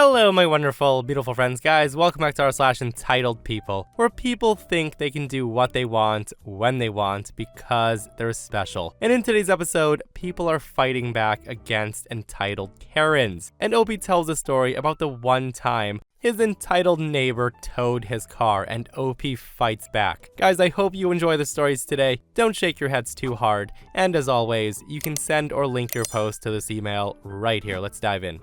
Hello, my wonderful, beautiful friends, guys. Welcome back to our /EntitledPeople, where people think they can do what they want, when they want, because they're special. And in today's episode, people are fighting back against entitled Karens. And Opie tells a story about the one time his entitled neighbor towed his car, and OP fights back. Guys, I hope you enjoy the stories today. Don't shake your heads too hard. And as always, you can send or link your post to this email right here. Let's dive in.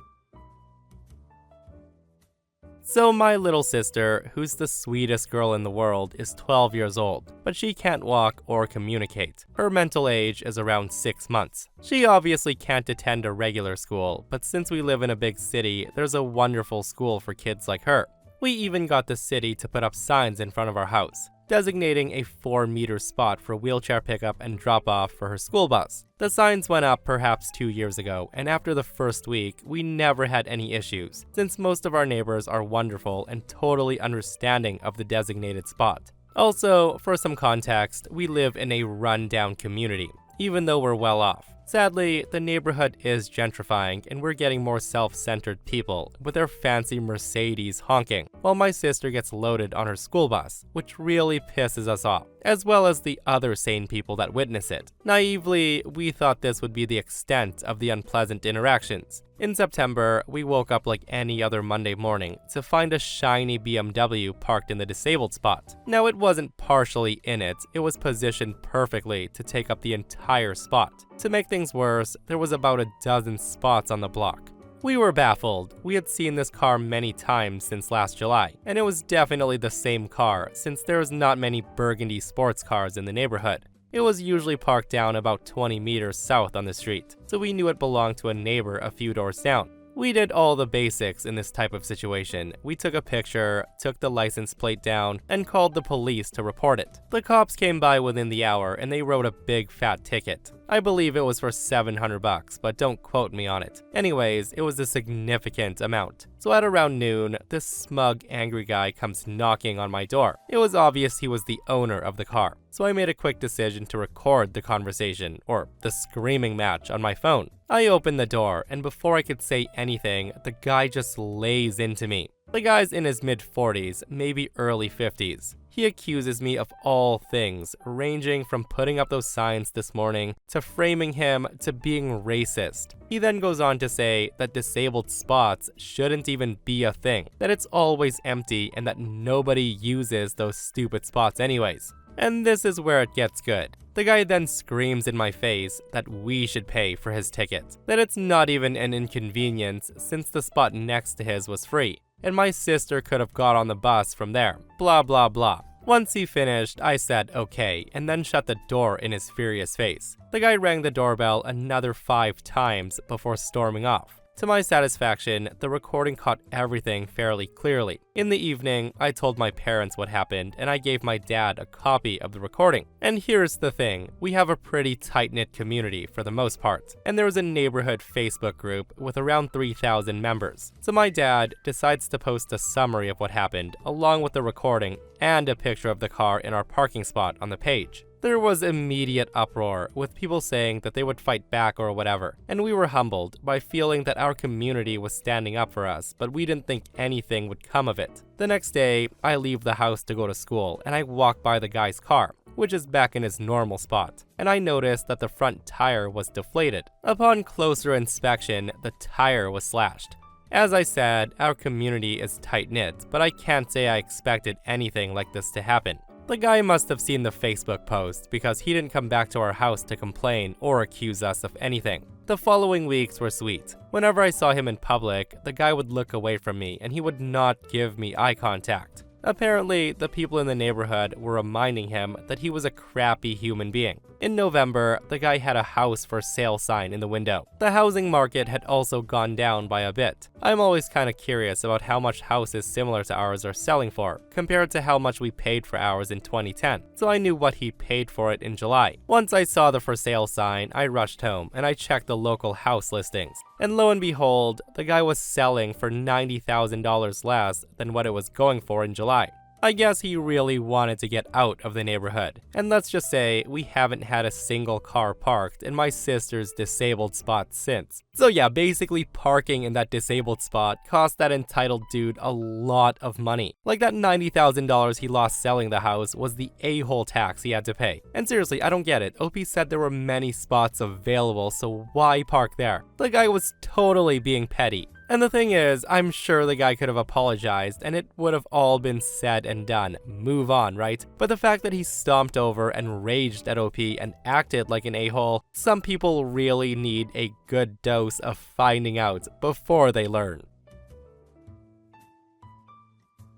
So my little sister, who's the sweetest girl in the world, is 12 years old, but she can't walk or communicate. Her mental age is around 6 months. She obviously can't attend a regular school, but since we live in a big city, there's a wonderful school for kids like her. We even got the city to put up signs in front of our house, designating a 4-meter spot for wheelchair pickup and drop-off for her school bus. The signs went up perhaps 2 years ago, and after the first week, we never had any issues, since most of our neighbors are wonderful and totally understanding of the designated spot. Also, for some context, we live in a run-down community, even though we're well off. Sadly, the neighborhood is gentrifying and we're getting more self-centered people with their fancy Mercedes honking, while my sister gets loaded on her school bus, which really pisses us off, as well as the other sane people that witness it. Naively, we thought this would be the extent of the unpleasant interactions. In September, we woke up like any other Monday morning to find a shiny BMW parked in the disabled spot. Now, it wasn't partially in it, it was positioned perfectly to take up the entire spot. To make things worse, there was about a dozen spots on the block. We were baffled. We had seen this car many times since last July, and it was definitely the same car since there's not many burgundy sports cars in the neighborhood. It was usually parked down about 20 meters south on the street, so we knew it belonged to a neighbor a few doors down. We did all the basics in this type of situation. We took a picture, took the license plate down, and called the police to report it. The cops came by within the hour and they wrote a big fat ticket. I believe it was for $700, but don't quote me on it. Anyways, it was a significant amount. So at around noon, this smug, angry guy comes knocking on my door. It was obvious he was the owner of the car, so I made a quick decision to record the conversation, or the screaming match, on my phone. I opened the door, and before I could say anything, the guy just lays into me. The guy's in his mid-40s, maybe early 50s. He accuses me of all things, ranging from putting up those signs this morning, to framing him, to being racist. He then goes on to say that disabled spots shouldn't even be a thing, that it's always empty, and that nobody uses those stupid spots anyways. And this is where it gets good. The guy then screams in my face that we should pay for his ticket, that it's not even an inconvenience since the spot next to his was free, and my sister could have got on the bus from there, blah blah blah. Once he finished, I said okay, and then shut the door in his furious face. The guy rang the doorbell another 5 times before storming off. To my satisfaction, the recording caught everything fairly clearly. In the evening, I told my parents what happened, and I gave my dad a copy of the recording. And here's the thing, we have a pretty tight-knit community for the most part, and there was a neighborhood Facebook group with around 3,000 members. So my dad decides to post a summary of what happened, along with the recording and a picture of the car in our parking spot on the page. There was immediate uproar, with people saying that they would fight back or whatever, and we were humbled by feeling that our community was standing up for us, but we didn't think anything would come of it. The next day, I leave the house to go to school, and I walk by the guy's car, which is back in his normal spot, and I noticed that the front tire was deflated. Upon closer inspection, the tire was slashed. As I said, our community is tight-knit, but I can't say I expected anything like this to happen. The guy must have seen the Facebook post because he didn't come back to our house to complain or accuse us of anything. The following weeks were sweet. Whenever I saw him in public, the guy would look away from me and he would not give me eye contact. Apparently, the people in the neighborhood were reminding him that he was a crappy human being. In November, the guy had a house for sale sign in the window. The housing market had also gone down by a bit. I'm always kind of curious about how much houses similar to ours are selling for, compared to how much we paid for ours in 2010, so I knew what he paid for it in July. Once I saw the for sale sign, I rushed home and I checked the local house listings. And lo and behold, the guy was selling for $90,000 less than what it was going for in July. I guess he really wanted to get out of the neighborhood. And let's just say we haven't had a single car parked in my sister's disabled spot since. So yeah, basically parking in that disabled spot cost that entitled dude a lot of money. Like that $90,000 he lost selling the house was the a-hole tax he had to pay. And seriously, I don't get it. OP said there were many spots available, so why park there? The guy was totally being petty. And the thing is, I'm sure the guy could have apologized and it would have all been said and done. Move on, right? But the fact that he stomped over and raged at OP and acted like an a-hole, some people really need a good dose of finding out before they learn.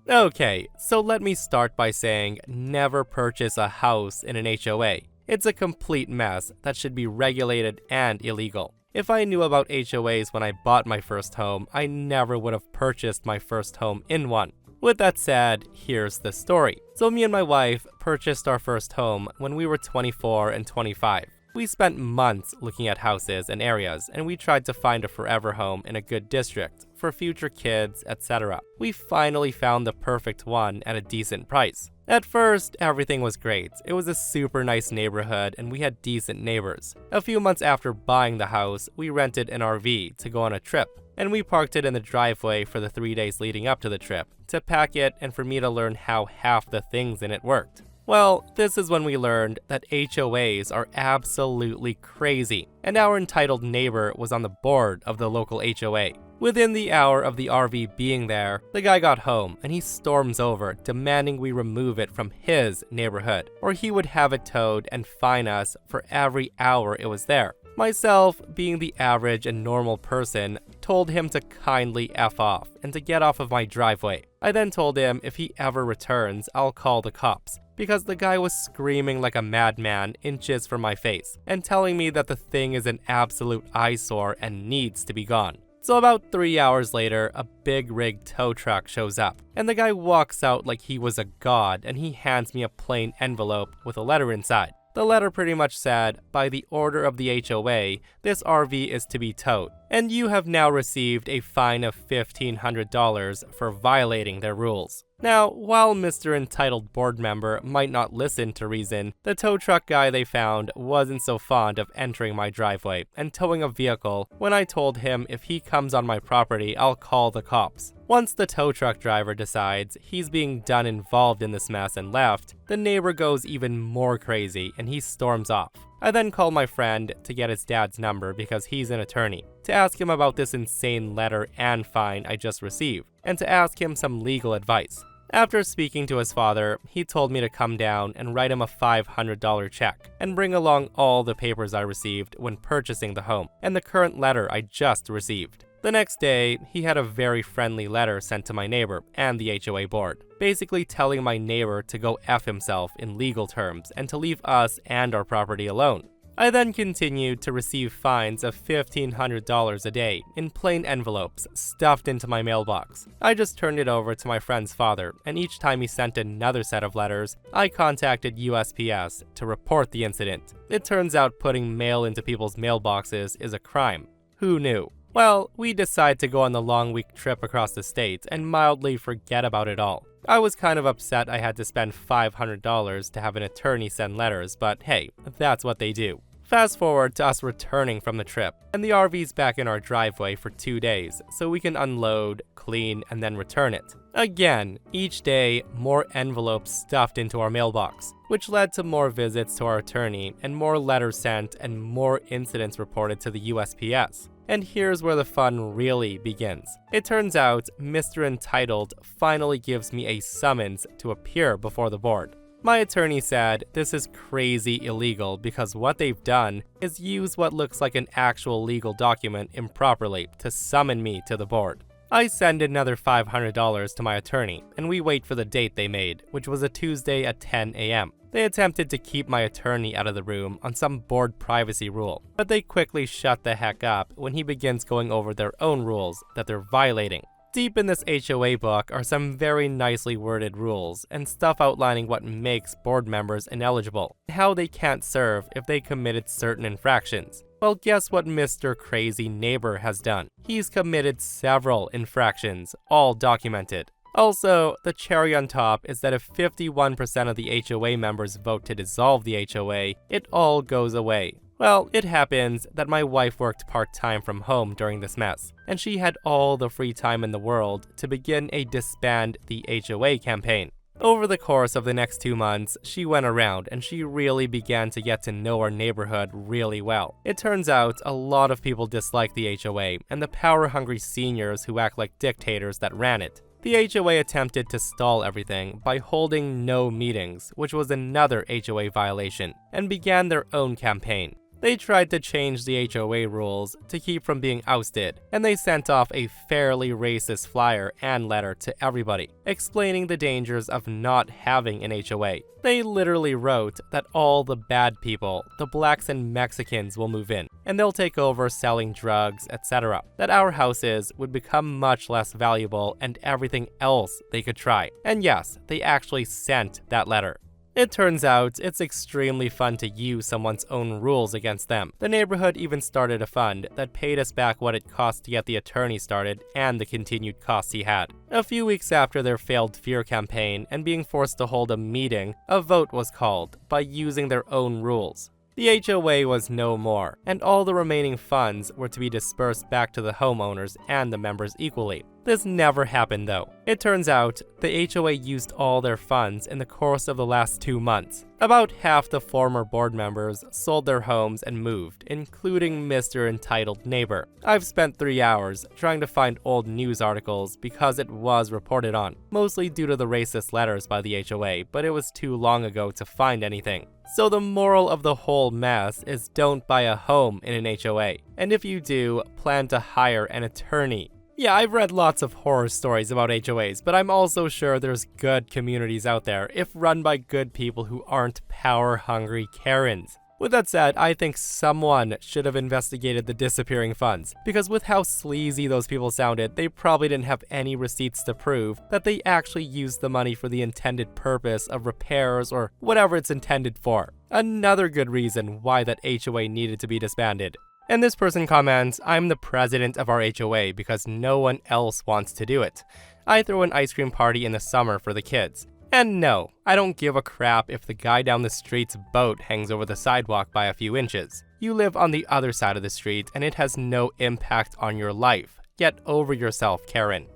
Okay, so let me start by saying never purchase a house in an HOA. It's a complete mess that should be regulated and illegal. If I knew about HOAs when I bought my first home, I never would have purchased my first home in one. With that said, here's the story. So me and my wife purchased our first home when we were 24 and 25. We spent months looking at houses and areas, and we tried to find a forever home in a good district for future kids, etc. We finally found the perfect one at a decent price. At first, everything was great. It was a super nice neighborhood and we had decent neighbors. A few months after buying the house, we rented an RV to go on a trip, and we parked it in the driveway for the 3 days leading up to the trip, to pack it and for me to learn how half the things in it worked. Well, this is when we learned that HOAs are absolutely crazy, and our entitled neighbor was on the board of the local HOA. Within the hour of the RV being there, the guy got home and he storms over demanding we remove it from his neighborhood, or he would have it towed and fine us for every hour it was there. Myself, being the average and normal person, told him to kindly F off and to get off of my driveway. I then told him if he ever returns, I'll call the cops, because the guy was screaming like a madman inches from my face and telling me that the thing is an absolute eyesore and needs to be gone. So about 3 hours later, a big rig tow truck shows up, and the guy walks out like he was a god, and he hands me a plain envelope with a letter inside. The letter pretty much said, by the order of the HOA, this RV is to be towed, and you have now received a fine of $1,500 for violating their rules. Now, while Mr. Entitled Board Member might not listen to reason, the tow truck guy they found wasn't so fond of entering my driveway and towing a vehicle when I told him if he comes on my property, I'll call the cops. Once the tow truck driver decides he's being done involved in this mess and left, the neighbor goes even more crazy and he storms off. I then call my friend to get his dad's number because he's an attorney, to ask him about this insane letter and fine I just received, and to ask him some legal advice. After speaking to his father, he told me to come down and write him a $500 check and bring along all the papers I received when purchasing the home and the current letter I just received. The next day, he had a very friendly letter sent to my neighbor and the HOA board, basically telling my neighbor to go F himself in legal terms and to leave us and our property alone. I then continued to receive fines of $1,500 a day in plain envelopes stuffed into my mailbox. I just turned it over to my friend's father, and each time he sent another set of letters, I contacted USPS to report the incident. It turns out putting mail into people's mailboxes is a crime. Who knew? Well, we decided to go on the long week trip across the state and mildly forget about it all. I was kind of upset I had to spend $500 to have an attorney send letters, but hey, that's what they do. Fast forward to us returning from the trip, and the RV's back in our driveway for 2 days, so we can unload, clean, and then return it. Again, each day, more envelopes stuffed into our mailbox, which led to more visits to our attorney, and more letters sent, and more incidents reported to the USPS. And here's where the fun really begins. It turns out Mr. Entitled finally gives me a summons to appear before the board. My attorney said this is crazy illegal because what they've done is use what looks like an actual legal document improperly to summon me to the board. I send another $500 to my attorney, and we wait for the date they made, which was a Tuesday at 10 a.m. They attempted to keep my attorney out of the room on some board privacy rule, but they quickly shut the heck up when he begins going over their own rules that they're violating. Deep in this HOA book are some very nicely worded rules and stuff outlining what makes board members ineligible, and how they can't serve if they committed certain infractions. Well, guess what Mr. Crazy Neighbor has done? He's committed several infractions, all documented. Also, the cherry on top is that if 51% of the HOA members vote to dissolve the HOA, it all goes away. Well, it happens that my wife worked part-time from home during this mess, and she had all the free time in the world to begin a disband the HOA campaign. Over the course of the next 2 months, she went around and she really began to get to know our neighborhood really well. It turns out a lot of people dislike the HOA and the power-hungry seniors who act like dictators that ran it. The HOA attempted to stall everything by holding no meetings, which was another HOA violation, and began their own campaign. They tried to change the HOA rules to keep from being ousted, and they sent off a fairly racist flyer and letter to everybody, explaining the dangers of not having an HOA. They literally wrote that all the bad people, the blacks and Mexicans, will move in, and they'll take over selling drugs, etc. That our houses would become much less valuable and everything else they could try. And yes, they actually sent that letter. It turns out it's extremely fun to use someone's own rules against them. The neighborhood even started a fund that paid us back what it cost to get the attorney started and the continued costs he had. A few weeks after their failed fear campaign and being forced to hold a meeting, a vote was called by using their own rules. The HOA was no more, and all the remaining funds were to be dispersed back to the homeowners and the members equally. This never happened though. It turns out the HOA used all their funds in the course of the last 2 months. About half the former board members sold their homes and moved, including Mr. Entitled Neighbor. I've spent 3 hours trying to find old news articles because it was reported on, mostly due to the racist letters by the HOA, but it was too long ago to find anything. So the moral of the whole mess is don't buy a home in an HOA, and if you do, plan to hire an attorney. Yeah, I've read lots of horror stories about HOAs, but I'm also sure there's good communities out there if run by good people who aren't power-hungry Karens. With that said, I think someone should have investigated the disappearing funds, because with how sleazy those people sounded, they probably didn't have any receipts to prove that they actually used the money for the intended purpose of repairs or whatever it's intended for. Another good reason why that HOA needed to be disbanded. And this person comments, I'm the president of our HOA because no one else wants to do it. I throw an ice cream party in the summer for the kids. And no, I don't give a crap if the guy down the street's boat hangs over the sidewalk by a few inches. You live on the other side of the street and it has no impact on your life. Get over yourself, Karen.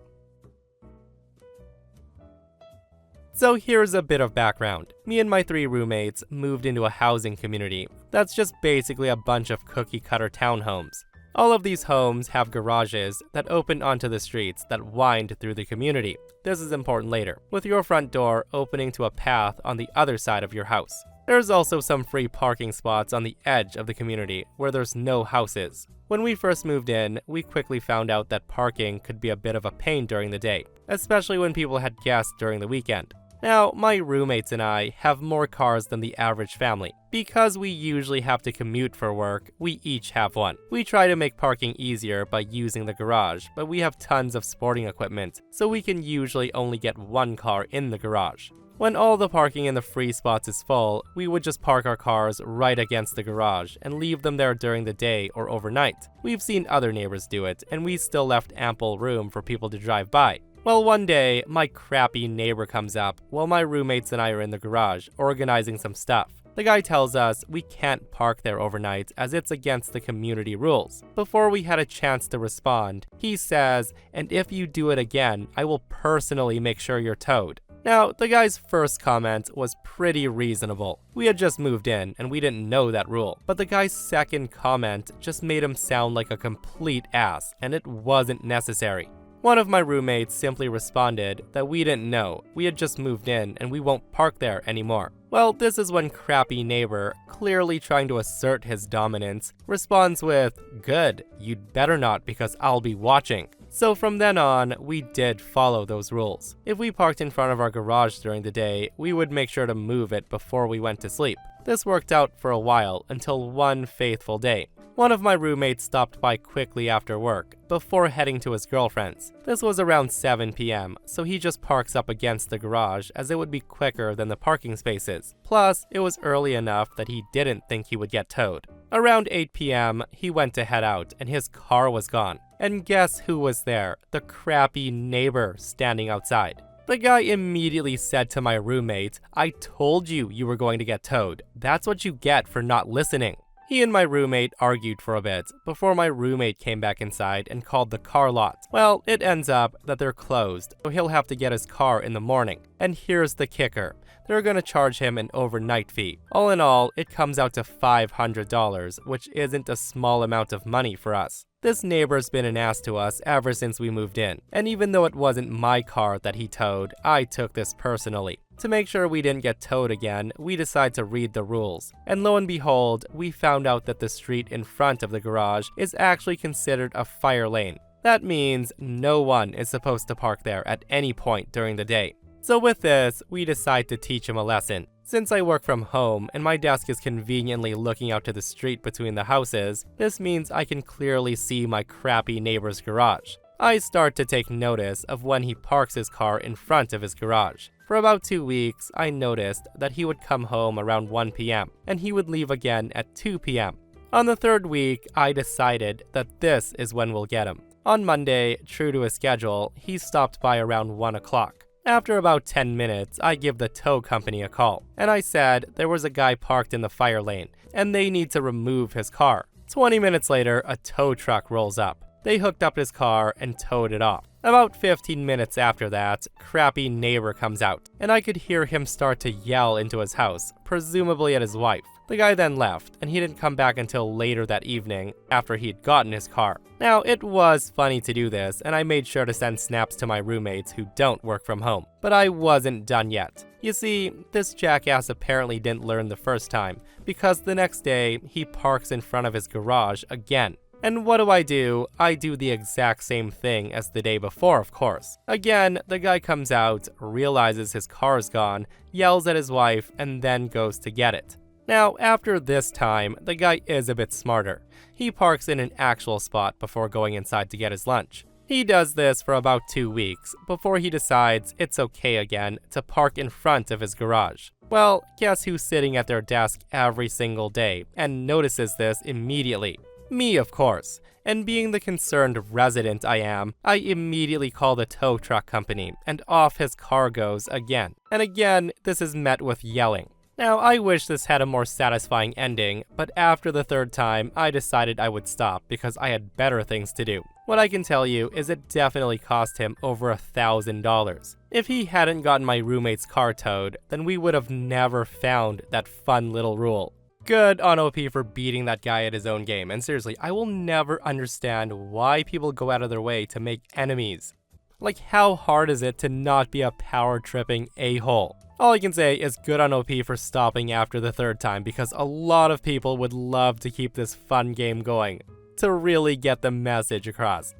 So here's a bit of background. Me and my 3 roommates moved into a housing community that's just basically a bunch of cookie-cutter townhomes. All of these homes have garages that open onto the streets that wind through the community. This is important later, with your front door opening to a path on the other side of your house. There's also some free parking spots on the edge of the community where there's no houses. When we first moved in, we quickly found out that parking could be a bit of a pain during the day, especially when people had guests during the weekend. Now, my roommates and I have more cars than the average family. Because we usually have to commute for work, we each have one. We try to make parking easier by using the garage, but we have tons of sporting equipment, so we can usually only get 1 car in the garage. When all the parking in the free spots is full, we would just park our cars right against the garage and leave them there during the day or overnight. We've seen other neighbors do it, and we still left ample room for people to drive by. Well, one day, my crappy neighbor comes up while my roommates and I are in the garage, organizing some stuff. The guy tells us we can't park there overnight as it's against the community rules. Before we had a chance to respond, he says, and if you do it again, I will personally make sure you're towed. Now, the guy's first comment was pretty reasonable. We had just moved in, and we didn't know that rule. But the guy's second comment just made him sound like a complete ass, and it wasn't necessary. One of my roommates simply responded that we didn't know, we had just moved in and we won't park there anymore. Well, this is when crappy neighbor, clearly trying to assert his dominance, responds with, good, you'd better not because I'll be watching. So from then on, we did follow those rules. If we parked in front of our garage during the day, we would make sure to move it before we went to sleep. This worked out for a while until one faithful day. One of my roommates stopped by quickly after work, before heading to his girlfriend's. This was around 7 p.m., so he just parks up against the garage as it would be quicker than the parking spaces. Plus, it was early enough that he didn't think he would get towed. Around 8 p.m., he went to head out and his car was gone. And guess who was there? The crappy neighbor standing outside. The guy immediately said to my roommate, "I told you you were going to get towed. That's what you get for not listening." He and my roommate argued for a bit before my roommate came back inside and called the car lot. Well, it ends up that they're closed, so he'll have to get his car in the morning. And here's the kicker. They're gonna charge him an overnight fee. All in all, it comes out to $500, which isn't a small amount of money for us. This neighbor's been an ass to us ever since we moved in, and even though it wasn't my car that he towed, I took this personally. To make sure we didn't get towed again, we decided to read the rules. And lo and behold, we found out that the street in front of the garage is actually considered a fire lane. That means no one is supposed to park there at any point during the day. So with this, we decide to teach him a lesson. Since I work from home and my desk is conveniently looking out to the street between the houses, this means I can clearly see my crappy neighbor's garage. I start to take notice of when he parks his car in front of his garage. For about 2 weeks, I noticed that he would come home around 1 p.m. and he would leave again at 2 p.m. On the third week, I decided that this is when we'll get him. On Monday, true to his schedule, he stopped by around 1 o'clock. After about 10 minutes, I give the tow company a call, and I said there was a guy parked in the fire lane, and they need to remove his car. 20 minutes later, a tow truck rolls up. They hooked up his car and towed it off. About 15 minutes after that, crappy neighbor comes out, and I could hear him start to yell into his house, presumably at his wife. The guy then left, and he didn't come back until later that evening after he'd gotten his car. Now, it was funny to do this, and I made sure to send snaps to my roommates who don't work from home. But I wasn't done yet. You see, this jackass apparently didn't learn the first time, because the next day, he parks in front of his garage again. And what do? I do the exact same thing as the day before, of course. Again, the guy comes out, realizes his car's gone, yells at his wife, and then goes to get it. Now, after this time, the guy is a bit smarter. He parks in an actual spot before going inside to get his lunch. He does this for about 2 weeks before he decides it's okay again to park in front of his garage. Well, guess who's sitting at their desk every single day and notices this immediately? Me, of course. And being the concerned resident I am, I immediately call the tow truck company, and off his car goes again. And again, this is met with yelling. Now, I wish this had a more satisfying ending, but after the third time, I decided I would stop because I had better things to do. What I can tell you is it definitely cost him over $1,000. If he hadn't gotten my roommate's car towed, then we would have never found that fun little rule. Good on OP for beating that guy at his own game, and seriously, I will never understand why people go out of their way to make enemies. Like, how hard is it to not be a power-tripping a-hole? All I can say is good on OP for stopping after the third time, because a lot of people would love to keep this fun game going, to really get the message across.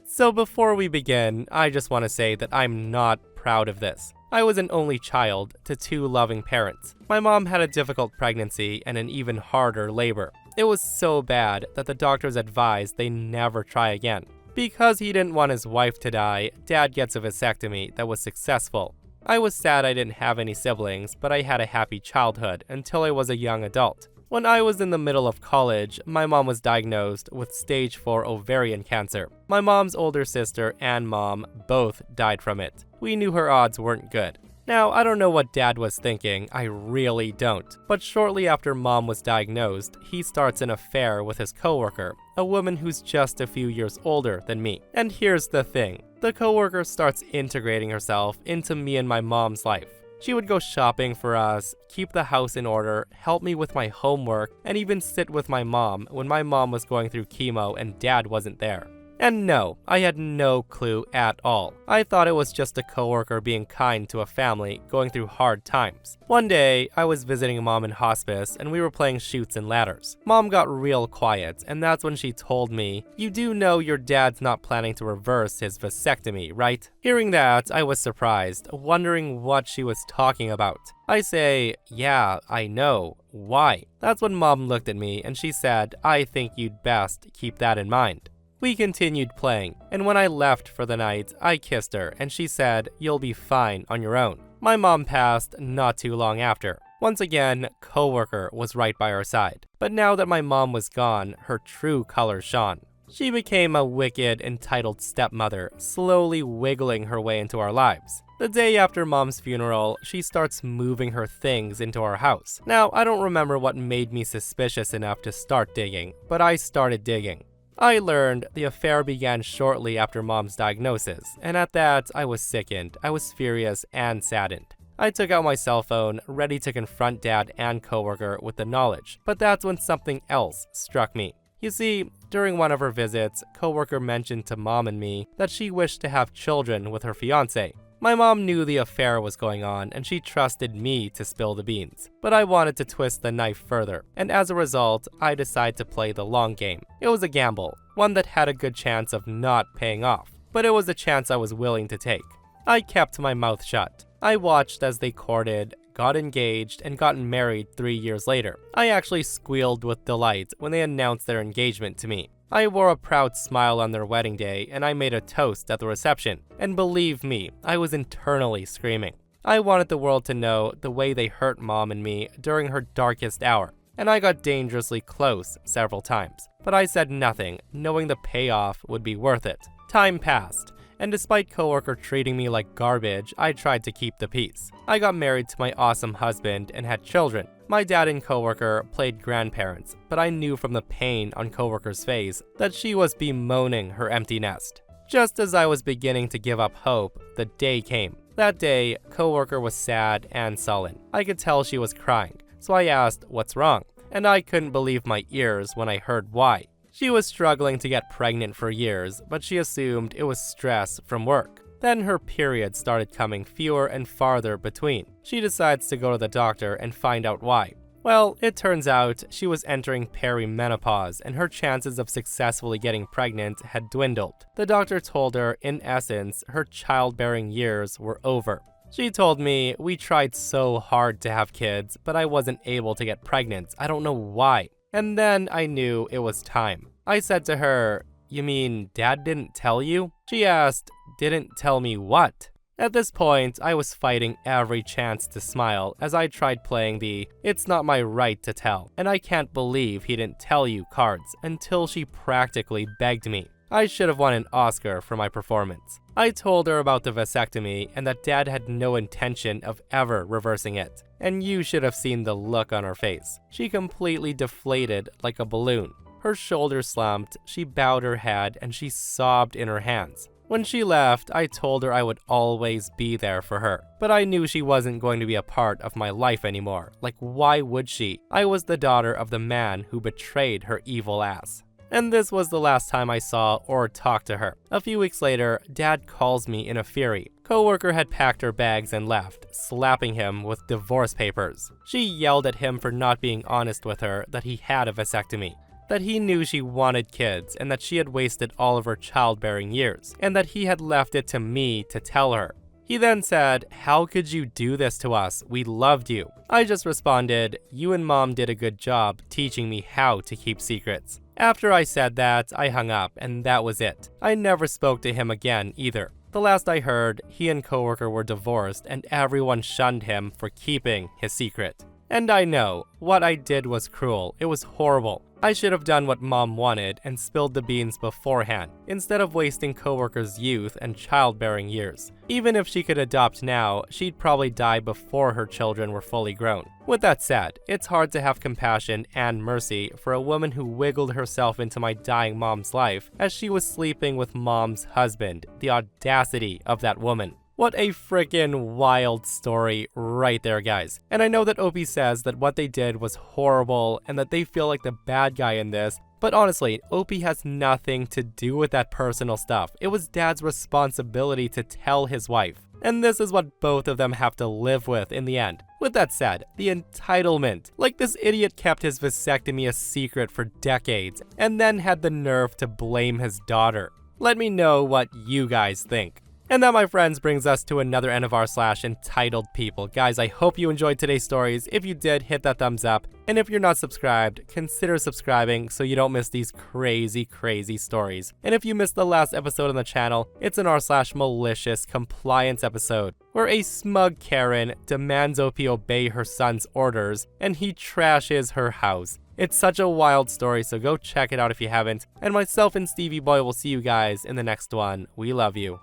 So before we begin, I just want to say that I'm not proud of this. I was an only child to 2 loving parents. My mom had a difficult pregnancy and an even harder labor. It was so bad that the doctors advised they never try again. Because he didn't want his wife to die, Dad gets a vasectomy that was successful. I was sad I didn't have any siblings, but I had a happy childhood until I was a young adult. When I was in the middle of college, my mom was diagnosed with stage 4 ovarian cancer. My mom's older sister and mom both died from it. We knew her odds weren't good. Now, I don't know what Dad was thinking, I really don't. But shortly after Mom was diagnosed, he starts an affair with his coworker, a woman who's just a few years older than me. And here's the thing, the coworker starts integrating herself into me and my mom's life. She would go shopping for us, keep the house in order, help me with my homework, and even sit with my mom when my mom was going through chemo and Dad wasn't there. And no, I had no clue at all. I thought it was just a coworker being kind to a family going through hard times. One day, I was visiting Mom in hospice and we were playing Chutes and Ladders. Mom got real quiet, and that's when she told me, "You do know your dad's not planning to reverse his vasectomy, right?" Hearing that, I was surprised, wondering what she was talking about. I say, "Yeah, I know. Why?" That's when Mom looked at me and she said, "I think you'd best keep that in mind." We continued playing, and when I left for the night, I kissed her, and she said, "You'll be fine on your own." My mom passed not too long after. Once again, coworker was right by her side. But now that my mom was gone, her true colors shone. She became a wicked, entitled stepmother, slowly wiggling her way into our lives. The day after Mom's funeral, she starts moving her things into our house. Now, I don't remember what made me suspicious enough to start digging, but I started digging. I learned the affair began shortly after Mom's diagnosis, and at that, I was sickened, I was furious, and saddened. I took out my cell phone, ready to confront Dad and coworker with the knowledge, but that's when something else struck me. You see, during one of her visits, coworker mentioned to Mom and me that she wished to have children with her fiancé. My mom knew the affair was going on, and she trusted me to spill the beans. But I wanted to twist the knife further, and as a result, I decided to play the long game. It was a gamble, one that had a good chance of not paying off, but it was a chance I was willing to take. I kept my mouth shut. I watched as they courted, got engaged, and gotten married 3 years later. I actually squealed with delight when they announced their engagement to me. I wore a proud smile on their wedding day, and I made a toast at the reception. And believe me, I was internally screaming. I wanted the world to know the way they hurt Mom and me during her darkest hour, and I got dangerously close several times. But I said nothing, knowing the payoff would be worth it. Time passed, and despite coworker treating me like garbage, I tried to keep the peace. I got married to my awesome husband and had children. My dad and coworker played grandparents, but I knew from the pain on coworker's face that she was bemoaning her empty nest. Just as I was beginning to give up hope, the day came. That day, coworker was sad and sullen. I could tell she was crying, so I asked what's wrong, and I couldn't believe my ears when I heard why. She was struggling to get pregnant for years, but she assumed it was stress from work. Then her period started coming fewer and farther between. She decides to go to the doctor and find out why. Well, it turns out she was entering perimenopause, and her chances of successfully getting pregnant had dwindled. The doctor told her, in essence, her childbearing years were over. She told me, "We tried so hard to have kids, but I wasn't able to get pregnant. I don't know why." And then I knew it was time. I said to her, "You mean Dad didn't tell you?" She asked, "Didn't tell me what?" At this point, I was fighting every chance to smile as I tried playing the "it's not my right to tell, and I can't believe he didn't tell you" cards until she practically begged me. I should have won an Oscar for my performance. I told her about the vasectomy and that Dad had no intention of ever reversing it. And you should have seen the look on her face. She completely deflated like a balloon. Her shoulders slumped, she bowed her head, and she sobbed in her hands. When she left, I told her I would always be there for her. But I knew she wasn't going to be a part of my life anymore. Like, why would she? I was the daughter of the man who betrayed her evil ass. And this was the last time I saw or talked to her. A few weeks later, Dad calls me in a fury. Coworker had packed her bags and left, slapping him with divorce papers. She yelled at him for not being honest with her that he had a vasectomy, that he knew she wanted kids and that she had wasted all of her childbearing years, and that he had left it to me to tell her. He then said, "How could you do this to us? We loved you." I just responded, "You and Mom did a good job teaching me how to keep secrets." After I said that, I hung up, and that was it. I never spoke to him again either. The last I heard, he and coworker were divorced, and everyone shunned him for keeping his secret. And I know, what I did was cruel. It was horrible. I should have done what Mom wanted and spilled the beans beforehand, instead of wasting coworker's youth and childbearing years. Even if she could adopt now, she'd probably die before her children were fully grown. With that said, it's hard to have compassion and mercy for a woman who wiggled herself into my dying mom's life as she was sleeping with Mom's husband. The audacity of that woman. What a freaking wild story right there, guys. And I know that Opie says that what they did was horrible and that they feel like the bad guy in this, but honestly, Opie has nothing to do with that personal stuff. It was Dad's responsibility to tell his wife. And this is what both of them have to live with in the end. With that said, the entitlement. Like, this idiot kept his vasectomy a secret for decades and then had the nerve to blame his daughter. Let me know what you guys think. And that, my friends, brings us to another end of r/entitled people. Guys, I hope you enjoyed today's stories. If you did, hit that thumbs up. And if you're not subscribed, consider subscribing so you don't miss these crazy, crazy stories. And if you missed the last episode on the channel, it's an r/malicious compliance episode, where a smug Karen demands OP obey her son's orders, and he trashes her house. It's such a wild story, so go check it out if you haven't. And myself and Stevie Boy will see you guys in the next one. We love you.